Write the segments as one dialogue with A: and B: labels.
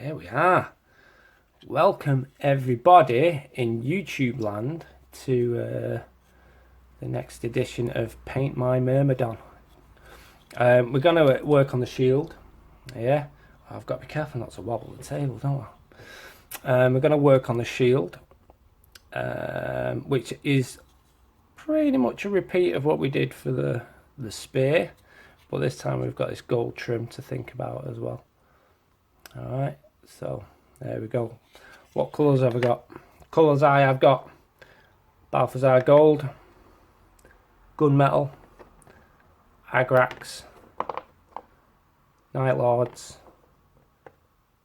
A: Here we are. Welcome everybody in YouTube land to the next edition of Paint My Myrmidon. We're going to work on the shield. Yeah, I've got to be careful not to wobble the table, don't I? We're going to work on the shield, which is pretty much a repeat of what we did for the spear, but this time we've got this gold trim to think about as well. Alright, so there we go. What colours have I got? Colours I have got Balthazar Gold, Gunmetal, Agrax, Night Lords,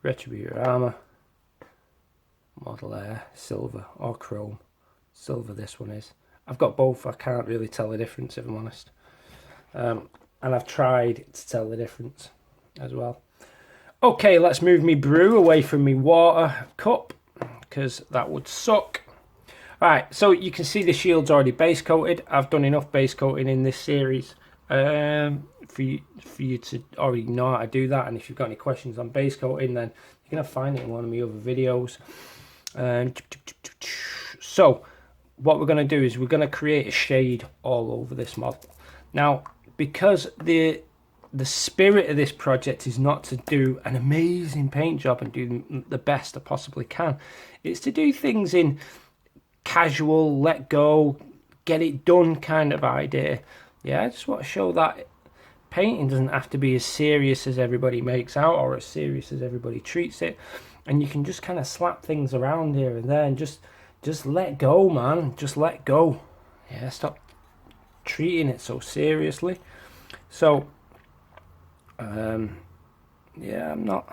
A: Retributor Armour, Model Air, Silver or Chrome. Silver this one is. I've got both, I can't really tell the difference if I'm honest. And I've tried to tell the difference as well. Okay, let's move me brew away from me water cup, because that would suck. Right, so you can see the shield's already base coated. I've done enough base coating in this series for you to already know how to do that. And if you've got any questions on base coating, then you're going to find it in one of my other videos. So what we're going to do is we're going to create a shade all over this model. Now, because the spirit of this project is not to do an amazing paint job and do the best I possibly can. It's to do things in casual, let go, get it done kind of idea. Yeah, I just want to show that painting doesn't have to be as serious as everybody makes out or as serious as everybody treats it. And you can just kind of slap things around here and there and just let go, man. Just let go. Yeah, stop treating it so seriously. So yeah, I'm not.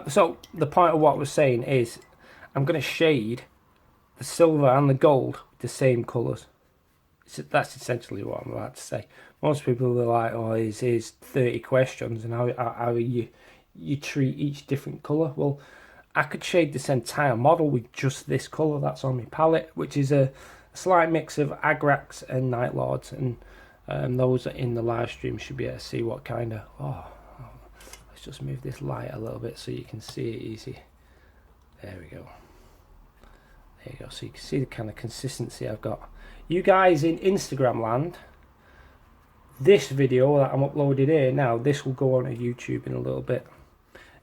A: So the point of what we're saying is I'm going to shade the silver and the gold with the same colours. That's essentially what I'm about to say. Most people are like, oh, here's 30 questions and how you treat each different colour. Well, I could shade this entire model with just this colour that's on my palette, which is a slight mix of Agrax and Night Lords, and those in the live stream should be able to see what kind of... let's just move this light a little bit so you can see it easy. There we go. There you go. So you can see the kind of consistency I've got. You guys in Instagram land, this video that I'm uploading here now, this will go on to YouTube in a little bit.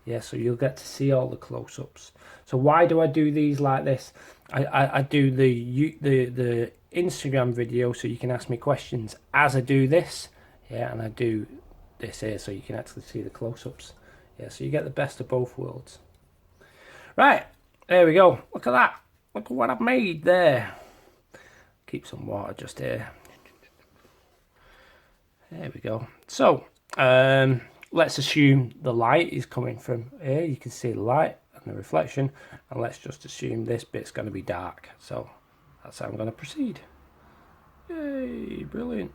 A: Yeah, so you'll get to see all the close-ups. So why do I do these like this? I do the Instagram video so you can ask me questions as I do this. Yeah, and I do this here so you can actually see the close-ups. Yeah, so you get the best of both worlds. Right, there we go. Look at that. Look at what I've made there. Keep some water just here. There we go. So, let's assume the light is coming from here. You can see the light and the reflection. And let's just assume this bit's going to be dark. So, that's how I'm going to proceed. Yay, brilliant.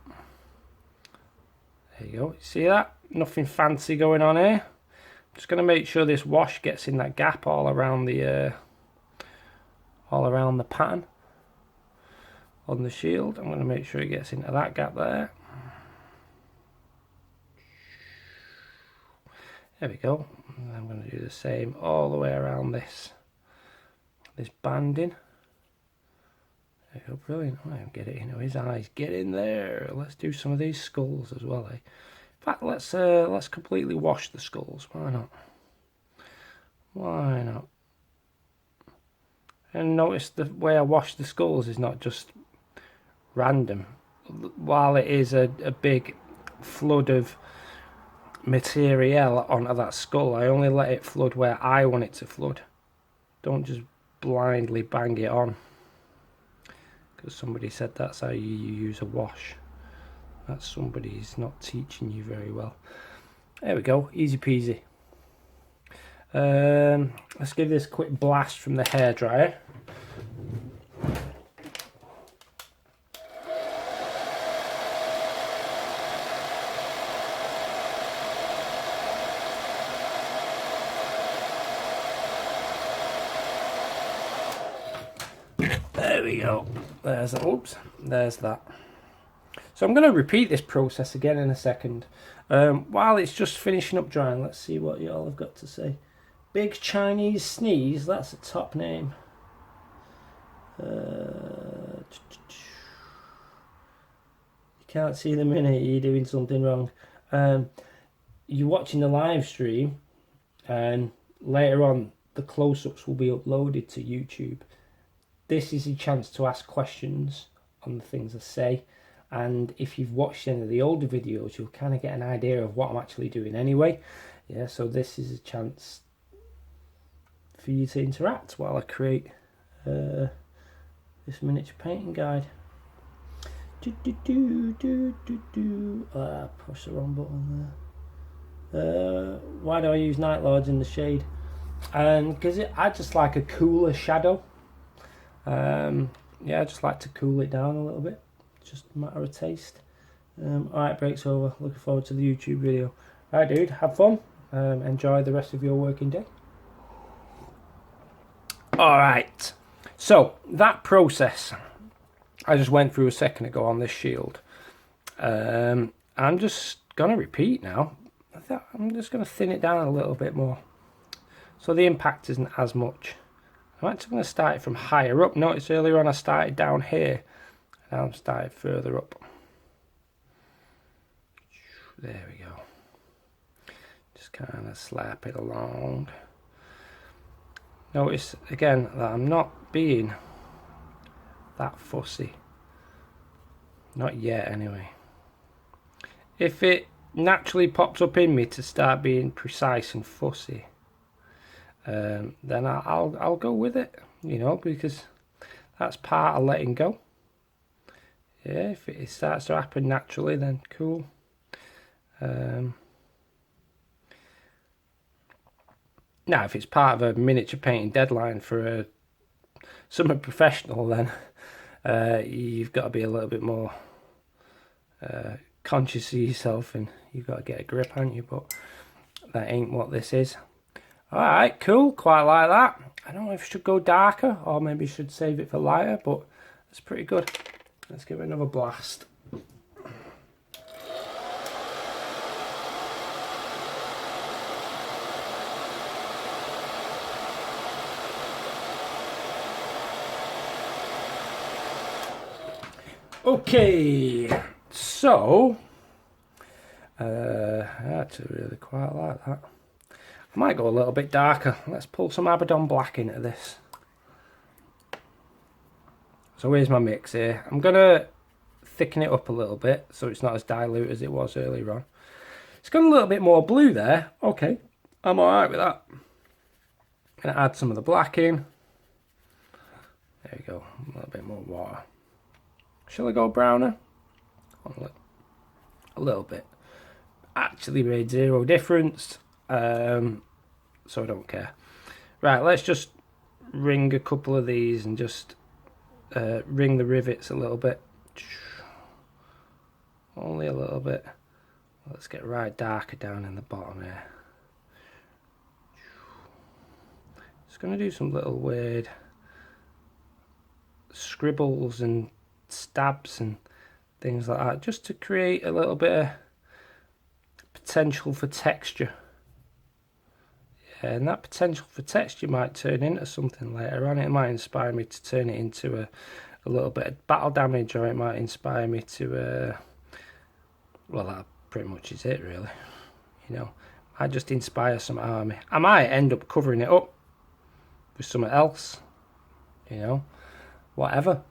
A: There you go. See that? Nothing fancy going on here. Just going to make sure this wash gets in that gap all around the pattern on the shield. I'm going to make sure it gets into that gap there. There we go. And I'm going to do the same all the way around this banding. There you go, brilliant. I don't get it into his eyes. Get in there. Let's do some of these skulls as well, eh? In fact, let's completely wash the skulls. Why not? Why not? And notice the way I wash the skulls is not just random. While it is a big flood of material onto that skull, I only let it flood where I want it to flood. Don't just blindly bang it on, because somebody said that's how you use a wash. That somebody's not teaching you very well. There we go, easy peasy. Let's give this a quick blast from the hairdryer. There we go. There's that. Oops, there's that. So I'm going to repeat this process again in a second. While it's just finishing up drying, let's see what y'all have got to say. Big Chinese Sneeze, that's a top name. You can't see the minute, you're doing something wrong. You're watching the live stream, and later on the close-ups will be uploaded to YouTube. This is a chance to ask questions on the things I say, and if you've watched any of the older videos, you'll kind of get an idea of what I'm actually doing anyway. Yeah, so this is a chance for you to interact while I create this miniature painting guide. Push the wrong button there. Why do I use Night Lords in the shade? Because I just like a cooler shadow. Yeah, I just like to cool it down a little bit. Just a matter of taste. Alright, break's over. Looking forward to the YouTube video. Alright, dude, have fun. Enjoy the rest of your working day. Alright, so that process I just went through a second ago on this shield. I'm just going to repeat now. I'm just going to thin it down a little bit more, so the impact isn't as much. I'm actually going to start it from higher up. Notice earlier on I started down here, now I'm starting further up. There we go. Just kind of slap it along. Notice again that I'm not being that fussy. Not yet anyway. If it naturally pops up in me to start being precise and fussy, then I'll go with it, you know, because that's part of letting go. Yeah, if it starts to happen naturally, then cool. Now, if it's part of a miniature painting deadline for a summer professional, then you've got to be a little bit more conscious of yourself, and you've got to get a grip, haven't you? But that ain't what this is. Alright, cool, quite like that. I don't know if I should go darker, or maybe I should save it for lighter, but it's pretty good. Let's give it another blast. Okay, so I actually really quite like that. I might go a little bit darker. Let's pull some Myrmidon black into this. So here's my mix here. I'm going to thicken it up a little bit so it's not as dilute as it was earlier on. It's got a little bit more blue there. Okay, I'm alright with that. Going to add some of the black in. There we go, a little bit more water. Shall I go browner? A little bit. Actually made zero difference, so I don't care. Right, let's just ring a couple of these and just ring the rivets a little bit. Only a little bit. Let's get right darker down in the bottom here. Just going to do some little weird scribbles and stabs and things like that, just to create a little bit of potential for texture. Yeah, and that potential for texture might turn into something later on. It might inspire me to turn it into a little bit of battle damage, or it might inspire me to well, that pretty much is it really, you know. I just inspire some army. I might end up covering it up with something else, you know. Whatever,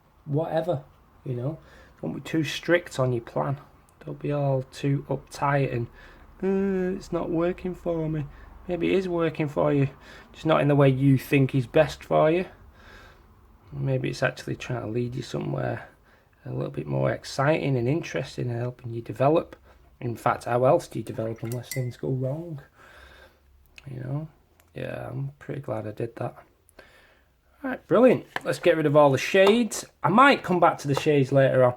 A: you know. Don't be too strict on your plan. Don't be all too uptight and it's not working for me. Maybe it is working for you, just not in the way you think is best for you. Maybe it's actually trying to lead you somewhere a little bit more exciting and interesting and helping you develop. In fact, how else do you develop unless things go wrong? You know? Yeah, I'm pretty glad I did that. Alright, brilliant. Let's get rid of all the shades. I might come back to the shades later on.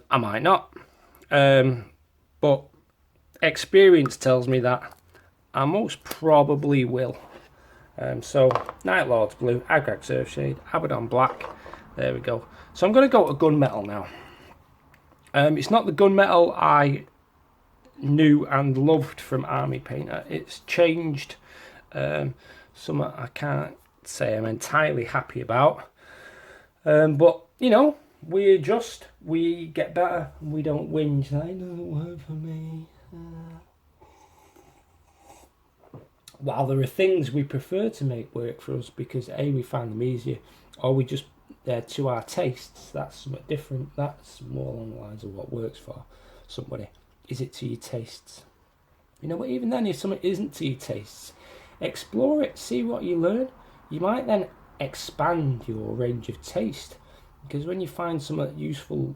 A: I might not. But experience tells me that I most probably will. So, Night Lords blue, Agrag Surf shade, Myrmidon black. There we go. So I'm going to go to gunmetal now. It's not the gunmetal I knew and loved from Army Painter. It's changed Some I can't say I'm entirely happy about. But, you know, we adjust, we get better, and we don't whinge. That doesn't work for me. While there are things we prefer to make work for us because A, we find them easier, or we just, to our tastes, that's something different. That's more along the lines of what works for somebody. Is it to your tastes? You know, but even then, if something isn't to your tastes, explore it, see what you learn. You might then expand your range of taste, because when you find something useful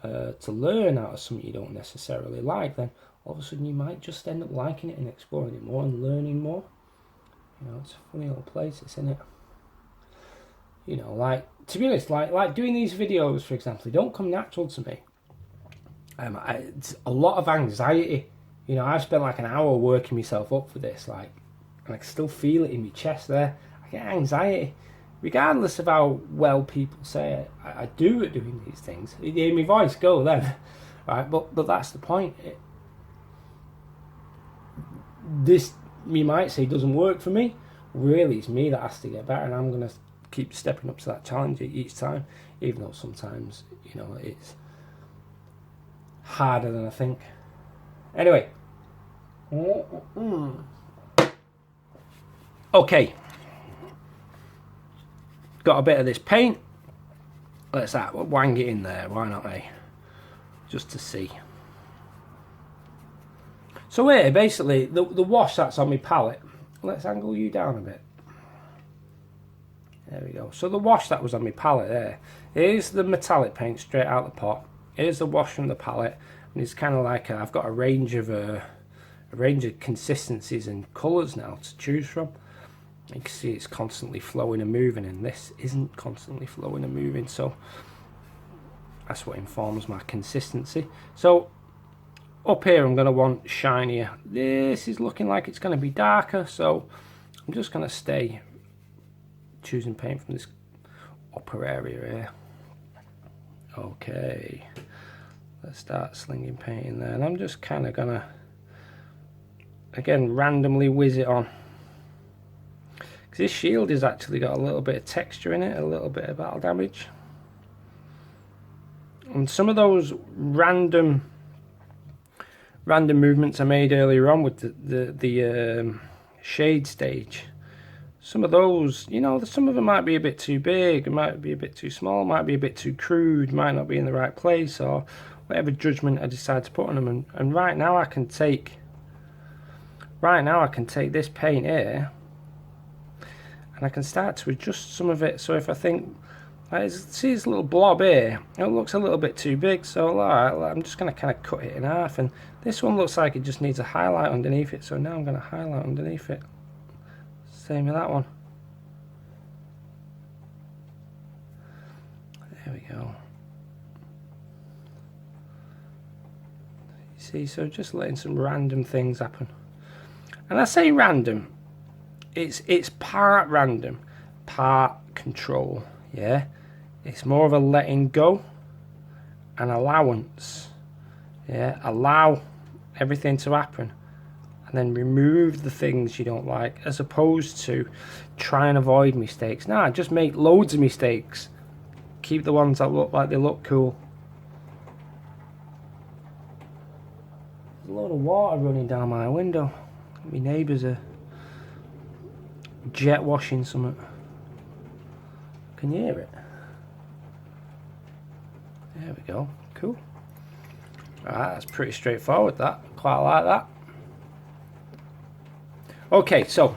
A: to learn out of something you don't necessarily like, then all of a sudden you might just end up liking it and exploring it more and learning more. You know, it's a funny little place, isn't it? You know, like, to be honest, like doing these videos, for example, they don't come natural to me. It's a lot of anxiety. You know, I've spent like an hour working myself up for this, like, and I can still feel it in my chest there. I get anxiety, regardless of how well people say it. I do at doing these things. You hear my voice go then, right? But that's the point. This, you might say, doesn't work for me. Really, it's me that has to get better, and I'm going to keep stepping up to that challenge each time, even though sometimes, you know, it's harder than I think. Anyway. Okay. Got a bit of this paint. Let's wang it in there, why not, eh? Just to see. So here, basically, the wash that's on my palette, let's angle you down a bit. There we go. So the wash that was on my palette there, here's the metallic paint straight out the pot. Here's the wash from the palette, and it's kind of like I've got a range of consistencies and colours now to choose from. You can see it's constantly flowing and moving, and this isn't constantly flowing and moving, so that's what informs my consistency. So up here I'm going to want shinier. This is looking like it's going to be darker, so I'm just going to stay choosing paint from this upper area here. Okay, let's start slinging paint in there, and I'm just kind of going to, again, randomly whiz it on. Because this shield has actually got a little bit of texture in it, a little bit of battle damage. And some of those random movements I made earlier on with the shade stage, some of those, you know, some of them might be a bit too big, it might be a bit too small, might be a bit too crude, might not be in the right place, or whatever judgment I decide to put on them. And right now I can take this paint here, and I can start to adjust some of it. So if I think, see this little blob here, it looks a little bit too big, so alright, I'm just going to kind of cut it in half, and this one looks like it just needs a highlight underneath it, so now I'm going to highlight underneath it. Same with that one. There we go. You see, so just letting some random things happen. And I say random, it's part random, part control, yeah? It's more of a letting go, an allowance, yeah? Allow everything to happen, and then remove the things you don't like, as opposed to try and avoid mistakes. Nah, just make loads of mistakes. Keep the ones that look like they look cool. There's a load of water running down my window. My neighbours are jet washing something. Can you hear it? There we go. Cool. Alright, that's pretty straightforward, that. Quite like that. Okay, so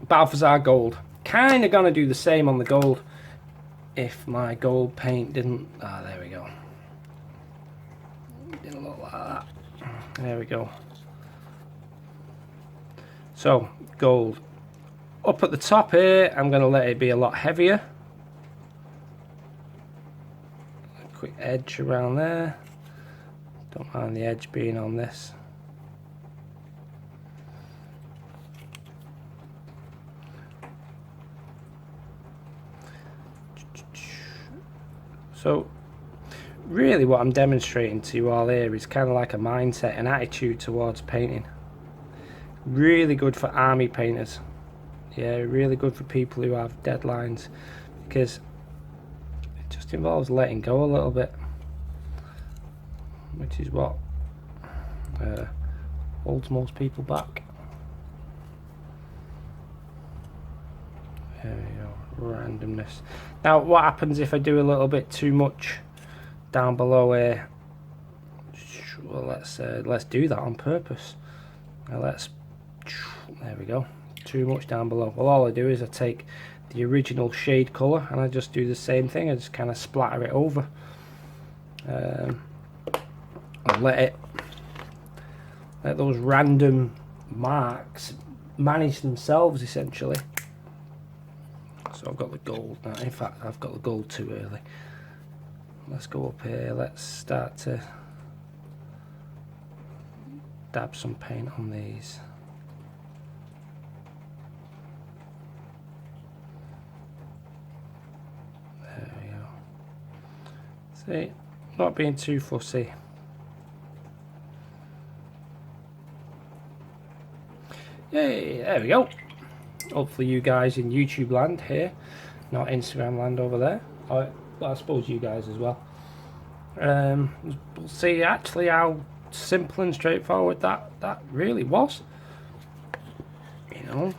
A: Balthazar Gold. Kind of gonna do the same on the gold if my gold paint didn't. Ah, there we go. Didn't look like that. There we go. So, gold. Up at the top here, I'm going to let it be a lot heavier. A quick edge around there. Don't mind the edge being on this. So, really what I'm demonstrating to you all here is kind of like a mindset, an attitude towards painting. Really good for army painters. Yeah, really good for people who have deadlines, because it just involves letting go a little bit, which is what holds most people back. There we go, randomness. Now what happens if I do a little bit too much down below here? Well, let's do that on purpose. Now there we go, too much down below. Well, all I do is I take the original shade colour and I just do the same thing. I just kind of splatter it over. I'll let those random marks manage themselves, essentially. So I've got the gold now. In fact, I've got the gold too early. Let's go up here. Let's start to dab some paint on these. There we go. See, not being too fussy. Yay, there we go. Hopefully you guys in YouTube land here, not Instagram land over there. Well, I suppose you guys as well. We'll see actually how simple and straightforward that really was. You know.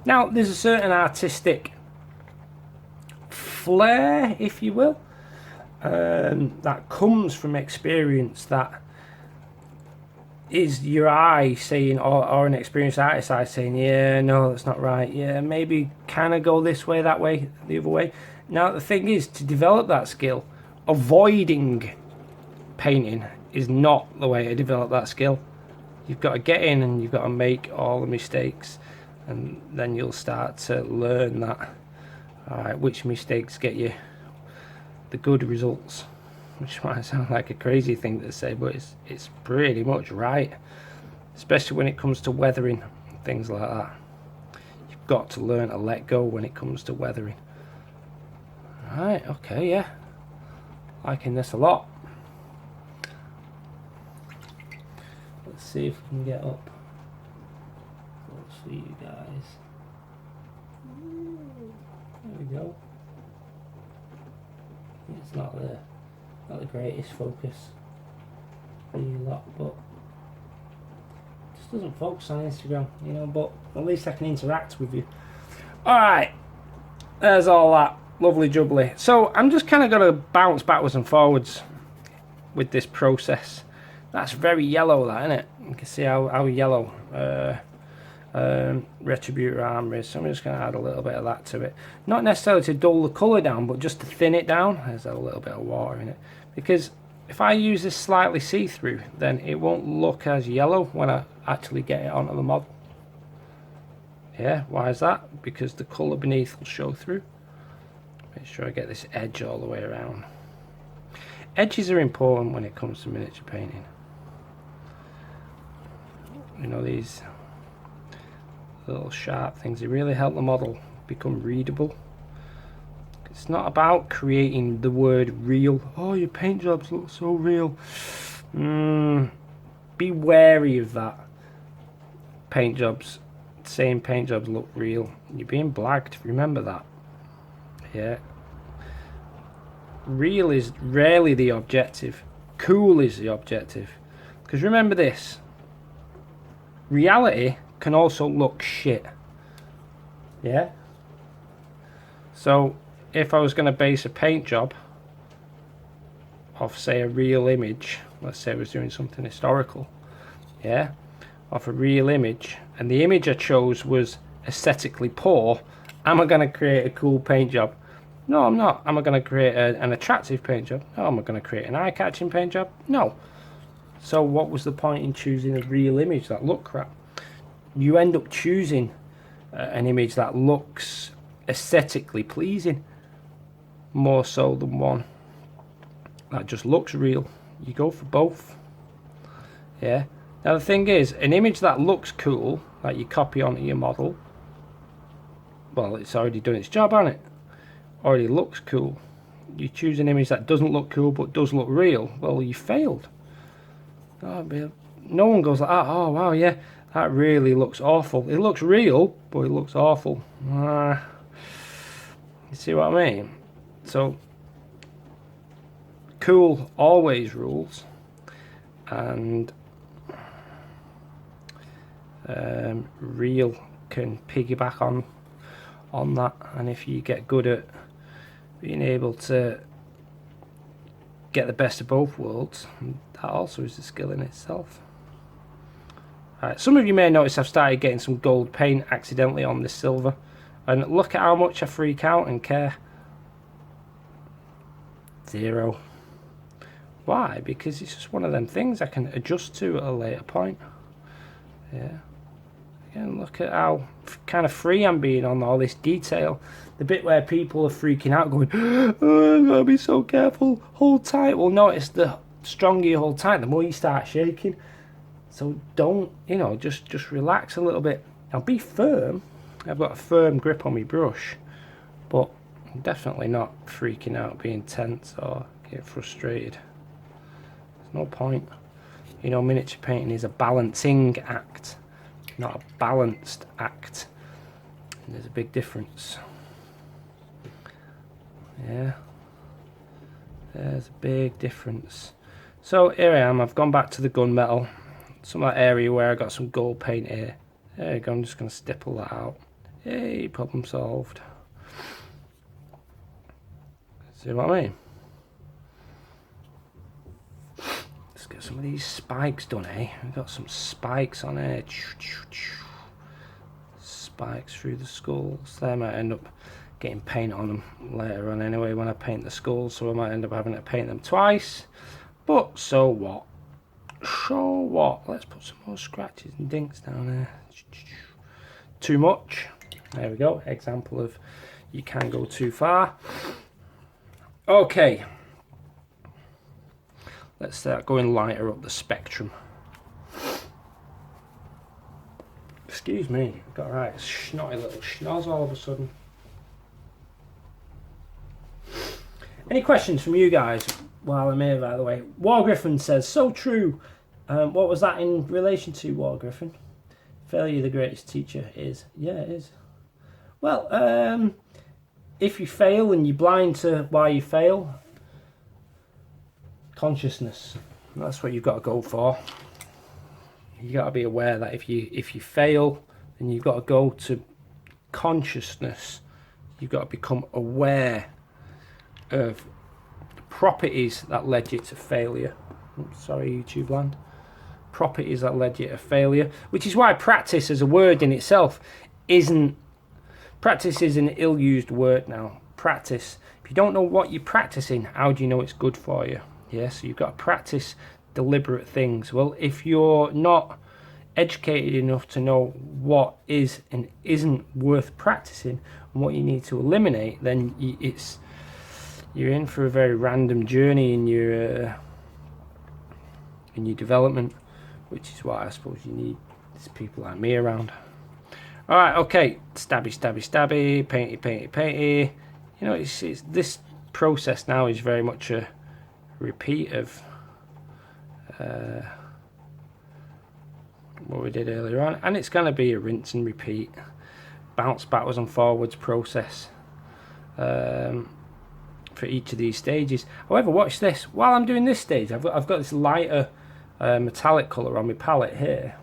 A: Now there's a certain artistic flair, if you will, that comes from experience, that is your eye saying, or an experienced artist's eye saying, yeah, no, that's not right, yeah, maybe kind of go this way, that way, the other way. Now the thing is, to develop that skill, avoiding painting is not the way to develop that skill. You've got to get in and you've got to make all the mistakes, and then you'll start to learn that, alright, which mistakes get you the good results. Which might sound like a crazy thing to say, but it's pretty much right, especially when it comes to weathering and things like that. You've got to learn to let go when it comes to weathering. Right, okay, yeah, liking this a lot. Let's see if we can get up close for you guys. There we go. It's not there. Not the greatest focus for you lot, but it just doesn't focus on Instagram, you know, but at least I can interact with you. Alright, there's all that lovely jubbly. So I'm just kind of going to bounce backwards and forwards with this process. That's very yellow, that, isn't it? You can see how yellow Retributor armor is. So I'm just going to add a little bit of that to it. Not necessarily to dull the colour down, but just to thin it down. There's a little bit of water in it. Because if I use this slightly see-through, then it won't look as yellow when I actually get it onto the model. Yeah, why is that? Because the colour beneath will show through. Make sure I get this edge all the way around. Edges are important when it comes to miniature painting. You know, these little sharp things, they really help the model become readable. It's not about creating the word real. Oh, your paint jobs look so real. Be wary of that. Paint jobs, saying paint jobs look real, you're being blagged, remember that. Yeah. Real is rarely the objective. Cool is the objective. Because remember this, reality can also look shit. Yeah? So if I was going to base a paint job off, say, a real image, let's say I was doing something historical, yeah, off a real image, and the image I chose was aesthetically poor, am I going to create a cool paint job? No, I'm not. Am I going to create an attractive paint job? No. Am I going to create an eye-catching paint job? No. So what was the point in choosing a real image that looked crap? You end up choosing an image that looks aesthetically pleasing more so than one that just looks real. You go for both. Yeah. Now the thing is, an image that looks cool, that you copy onto your model, well, it's already done its job, hasn't it? Already looks cool. You choose an image that doesn't look cool but does look real, well, you failed. Oh, no one goes like, oh wow, yeah, that really looks awful. It looks real, but it looks awful. You see what I mean? So cool always rules, and real can piggyback on that. And if you get good at being able to get the best of both worlds, that also is a skill in itself. Right, some of you may notice I've started getting some gold paint accidentally on this silver, and look at how much I freak out and care. 0. Why? Because it's just one of them things I can adjust to at a later point. Yeah. Again, look at how kind of free I'm being on all this detail. The bit where people are freaking out going, oh, I've got to be so careful, hold tight. Well, notice the stronger you hold tight, the more you start shaking. So don't, just relax a little bit. Now be firm. I've got a firm grip on my brush, but I'm definitely not freaking out, being tense or getting frustrated. There's no point. Miniature painting is a balancing act, not a balanced act. And there's a big difference. Yeah, there's a big difference. So here I am, I've gone back to the gunmetal, some of that area where I got some gold paint here. There you go, I'm just going to stipple that out. Hey, problem solved. See what I mean? Let's get some of these spikes done, eh? We've got some spikes on here. Spikes through the skulls. They might end up getting paint on them later on anyway when I paint the skulls, so I might end up having to paint them twice. But so what? So what? Let's put some more scratches and dinks down there. Too much. There we go. Example of you can go too far. Okay. Let's start going lighter up the spectrum. Excuse me, I've got a right snotty little schnoz all of a sudden. Any questions from you guys while I'm here, by the way? War Griffin says, so true. What was that in relation to, War Griffin? Failure the greatest teacher is. Yeah, it is. Well, if you fail and you're blind to why you fail, consciousness. That's what you've got to go for. You got to be aware that if you fail, then you've got to go to consciousness. You've got to become aware of the properties that led you to failure. Oops, sorry, YouTube land. Properties that led you to failure, which is why practice as a word in itself isn't. Practice is an ill-used word now. Practice. If you don't know what you're practicing, how do you know it's good for you? Yeah, so you've got to practice deliberate things. Well, if you're not educated enough to know what is and isn't worth practicing and what you need to eliminate, then you're in for a very random journey in your development, which is why I suppose you need people like me around. All right, okay, stabby, stabby, stabby, painty, painty, painty. It's this process now is very much a repeat of what we did earlier on, and it's going to be a rinse and repeat, bounce backwards and forwards process for each of these stages. However, watch this. While I'm doing this stage, I've got this lighter metallic colour on my palette here.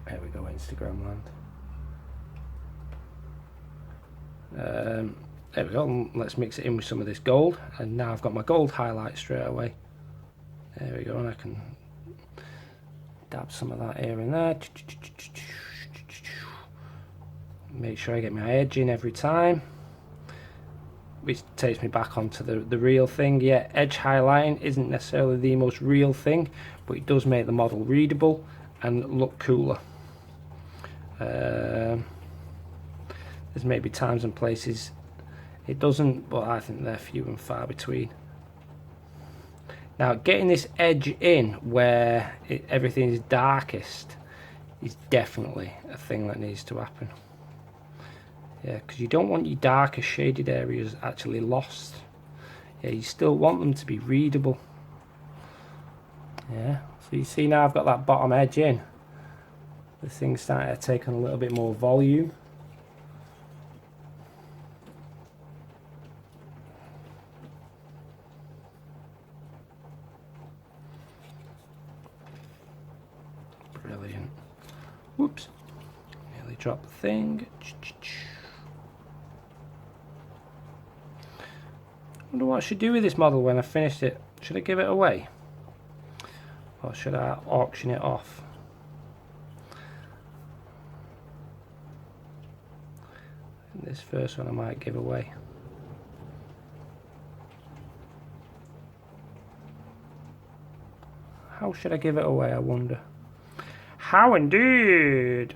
A: There we go, Instagram land. There we go. Let's mix it in with some of this gold, and now I've got my gold highlight straight away. There we go, and I can dab some of that here and there. Make sure I get my edge in every time, which takes me back onto the real thing. Yeah, edge highlighting isn't necessarily the most real thing, but it does make the model readable and look cooler. There's maybe times and places it doesn't, but I think they're few and far between. Now, getting this edge in where everything is darkest is definitely a thing that needs to happen. Yeah, because you don't want your darker shaded areas actually lost. Yeah, you still want them to be readable. Yeah, so So you see now I've got that bottom edge in. This thing's starting to take on a little bit more volume. Brilliant. Whoops. Nearly dropped the thing. Wonder what I should do with this model when I finished it. Should I give it away? Or should I auction it off? This first one I might give away. How should I give it away, I wonder? How indeed!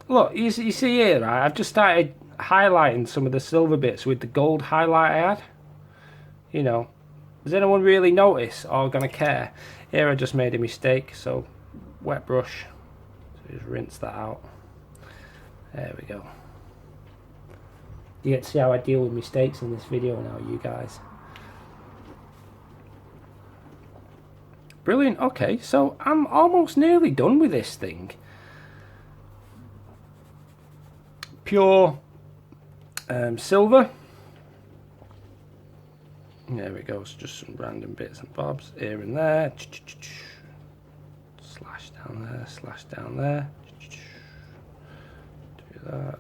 A: Look, you see here, right? I've just started highlighting some of the silver bits with the gold highlight I had. You know, does anyone really notice or gonna care? Here I just made a mistake, so wet brush. So just rinse that out. There we go. You get to see how I deal with mistakes in this video now, you guys. Brilliant. Okay, so I'm almost nearly done with this thing. Pure silver. There we go. It's just some random bits and bobs here and there. Slash down there, slash down there. Do that.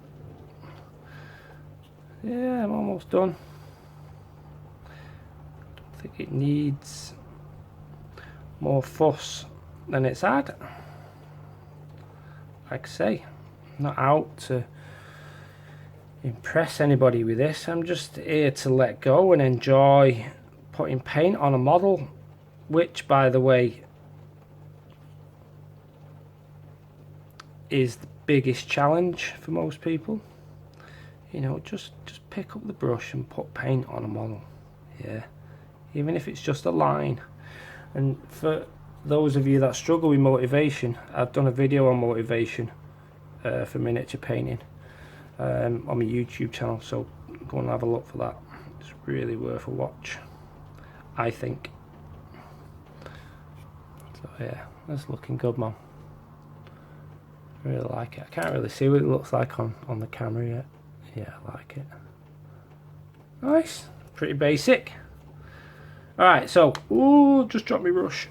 A: Yeah, I'm almost done. Don't think it needs more fuss than it's had. Like I say, I'm not out to impress anybody with this. I'm just here to let go and enjoy putting paint on a model, which, by the way, is the biggest challenge for most people. You know, just pick up the brush and put paint on a model. Yeah, even if it's just a line. And for those of you that struggle with motivation, I've done a video on motivation for miniature painting on my YouTube channel, so go and have a look for that. It's really worth a watch, I think. So yeah, that's looking good, man. I really like it. I can't really see what it looks like on the camera yet. Yeah, I like it. Nice, pretty basic. Alright, so, ooh, just dropped my brush.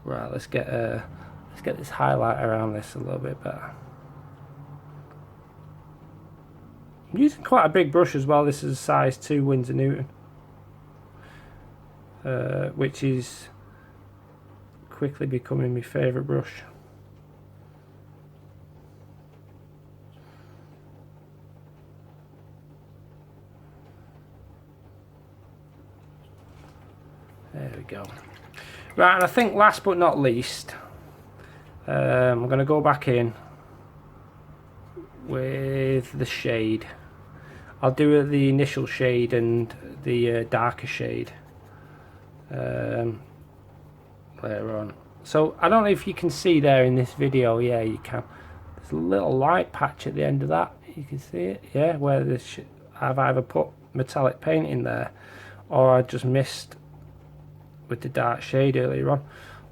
A: Right, let's get this highlight around this a little bit better. I'm using quite a big brush as well. This is a size 2 Winsor Newton, which is quickly becoming my favourite brush. There we go. Right, and I think last but not least, I'm going to go back in with the shade. I'll do the initial shade and the darker shade later on. So I don't know if you can see there in this video. Yeah, you can. There's a little light patch at the end of that. You can see it. Yeah, where this I've either put metallic paint in there, or I just missed with the dark shade earlier on.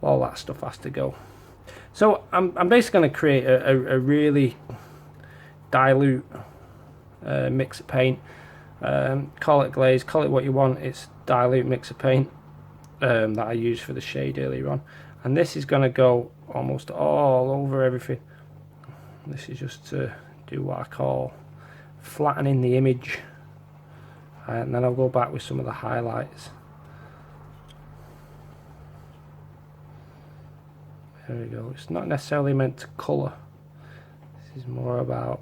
A: All that stuff has to go. So I'm basically going to create a really dilute mix of paint. Call it glaze, call it what you want. It's dilute mix of paint that I used for the shade earlier on, and this is going to go almost all over everything. This is just to do what I call flattening the image, and then I'll go back with some of the highlights. There we go. It's not necessarily meant to colour. This is more about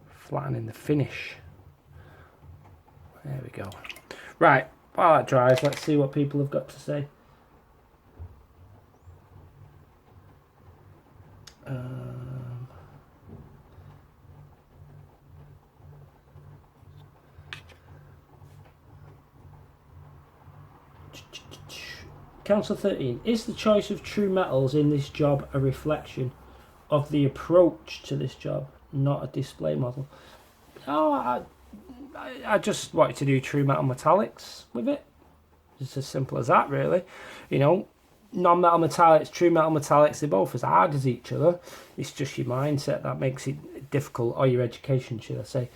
A: flattening the finish. There we go. Right, while that dries, let's see what people have got to say. Council 13, is the choice of true metals in this job a reflection of the approach to this job, not a display model? Oh, I just wanted to do true metal metallics with it. It's as simple as that, really. You know, non-metal metallics, true metal metallics, they're both as hard as each other. It's just your mindset that makes it difficult, or your education, should I say.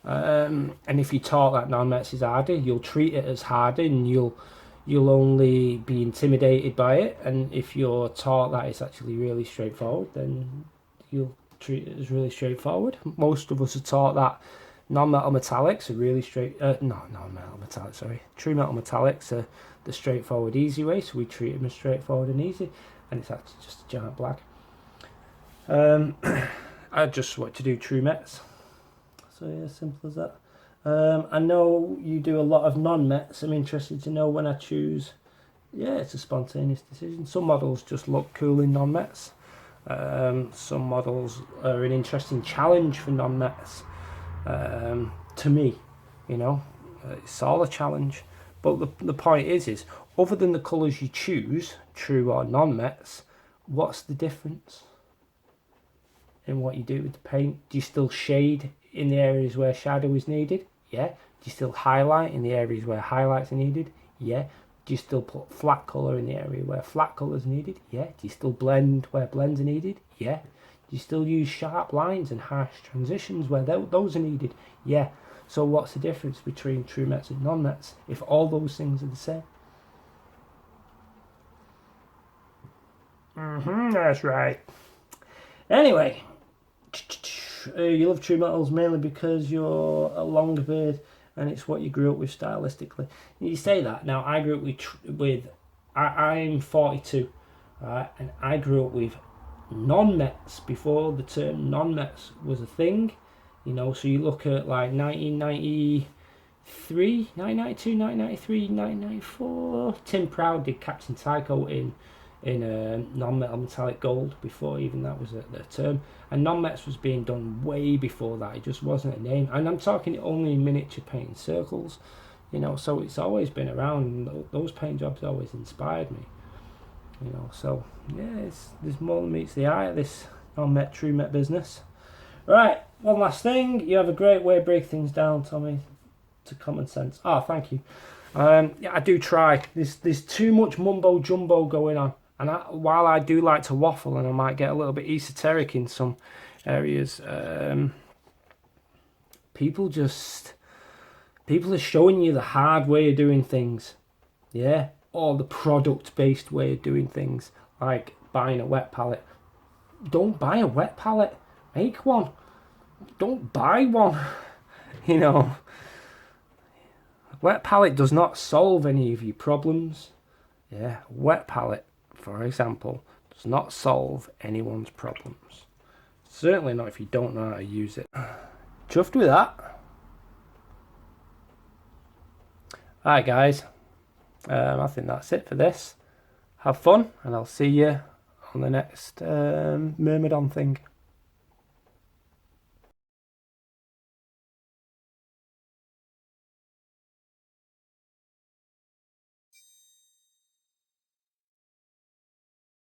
A: And if you're taught that non-metals is harder, you'll treat it as harder, and you'll only be intimidated by it. And if you're taught that it's actually really straightforward, then you'll treat it as really straightforward. Most of us are taught that non-metal metallics are really true metal metallics are the straightforward, easy way, so we treat them as straightforward and easy, and it's actually just a giant blag. I just want to do true mets, so yeah, simple as that. I know you do a lot of non-mets. I'm interested to know when I choose. Yeah, it's a spontaneous decision. Some models just look cool in non-mets. Some models are an interesting challenge for non-mets. To me, you know, it's all a challenge. But the point is other than the colours you choose, true or non-mets, what's the difference in what you do with the paint? Do you still shade in the areas where shadow is needed? Yeah. Do you still highlight in the areas where highlights are needed? Yeah. Do you still put flat colour in the area where flat colour is needed? Yeah. Do you still blend where blends are needed? Yeah. Do you still use sharp lines and harsh transitions where those are needed? Yeah. So what's the difference between true mets and non-mets if all those things are the same? That's right. Anyway, you love true metals mainly because you're a longer beard and it's what you grew up with stylistically. You say that. Now, I grew up I'm 42, right, and I grew up with non-mets before the term non-mets was a thing. You know, so you look at like 1993, 1992, 1993, 1994. Tim Proud did Captain Tycho in non-metal metallic gold before even that was a term. And non-mets was being done way before that. It just wasn't a name. And I'm talking only miniature paint circles. You know, so it's always been around. And those paint jobs always inspired me. You know, so yeah, there's more than meets the eye at this non-met, true met business. Right, one last thing. You have a great way to break things down, Tommy, to common sense. Oh, thank you. Yeah, I do try. There's too much mumbo jumbo going on, and while I do like to waffle, and I might get a little bit esoteric in some areas, people are showing you the hard way of doing things, yeah, or the product-based way of doing things, like buying a wet palette. Don't buy a wet palette. Make one. Don't buy one. You know, wet palette does not solve any of your problems. Yeah, wet palette, for example, does not solve anyone's problems. Certainly not if you don't know how to use it. Chuffed with that. Alright guys, I think that's it for this. Have fun, and I'll see you on the next Myrmidon thing.